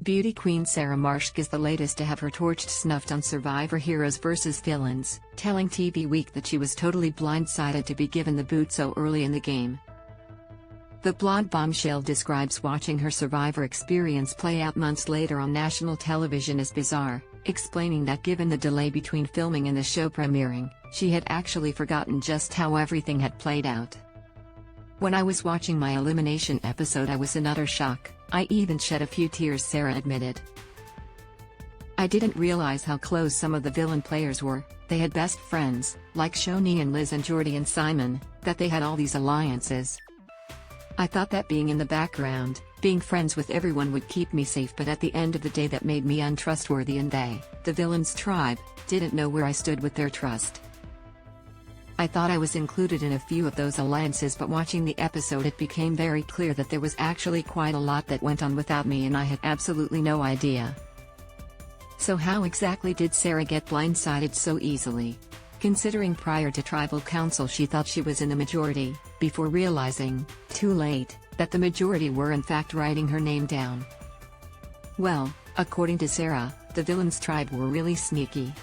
Beauty queen Sarah Marschke is the latest to have her torch snuffed on Survivor Heroes vs Villains, telling TV Week that she was totally blindsided to be given the boot so early in the game. The blonde bombshell describes watching her Survivor experience play out months later on national television as bizarre, explaining that given the delay between filming and the show premiering, she had actually forgotten just how everything had played out. "When I was watching my elimination episode, I was in utter shock. I even shed a few tears," Sarah admitted. "I didn't realize how close some of the villain players were. They had best friends, like Shoni and Liz and Jordy and Simon, that they had all these alliances. I thought that being in the background, being friends with everyone would keep me safe, but at the end of the day that made me untrustworthy, and they, the villains tribe, didn't know where I stood with their trust. I thought I was included in a few of those alliances, but watching the episode it became very clear that there was actually quite a lot that went on without me and I had absolutely no idea." So how exactly did Sarah get blindsided so easily? Considering prior to Tribal Council she thought she was in the majority, before realizing, too late, that the majority were in fact writing her name down. Well, according to Sarah, the villains tribe were really sneaky.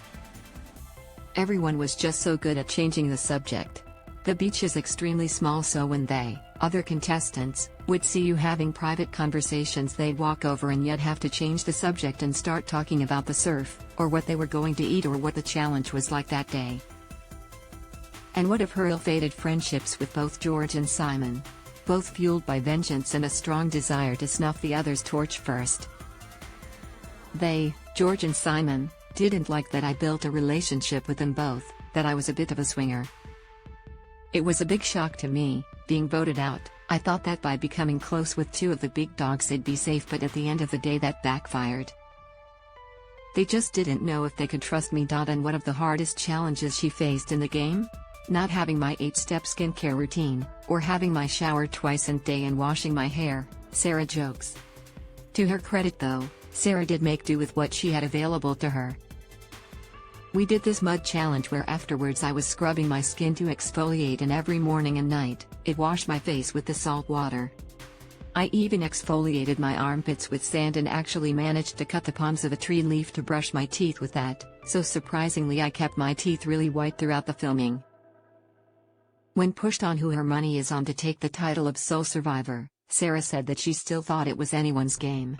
Everyone was just so good at changing the subject. The beach is extremely small, so when they, other contestants, would see you having private conversations, they'd walk over and yet have to change the subject and start talking about the surf, or what they were going to eat, or what the challenge was like that day. And what of her ill-fated friendships with both George and Simon? Both fueled by vengeance and a strong desire to snuff the other's torch first. They, George and Simon, didn't like that I built a relationship with them both, that I was a bit of a swinger. It was a big shock to me, being voted out. I thought that by becoming close with two of the big dogs they'd be safe, but at the end of the day that backfired. They just didn't know if they could trust me." And one of the hardest challenges she faced in the game? Not having my 8-step skincare routine, or having my shower twice a day and washing my hair, Sarah jokes. To her credit though, Sarah did make do with what she had available to her. "We did this mud challenge where afterwards I was scrubbing my skin to exfoliate, and every morning and night, it washed my face with the salt water. I even exfoliated my armpits with sand and actually managed to cut the palms of a tree leaf to brush my teeth with that, so surprisingly I kept my teeth really white throughout the filming." When pushed on who her money is on to take the title of sole survivor, Sarah said that she still thought it was anyone's game.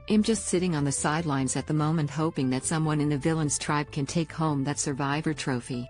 "I'm just sitting on the sidelines at the moment hoping that someone in the villains tribe can take home that Survivor trophy.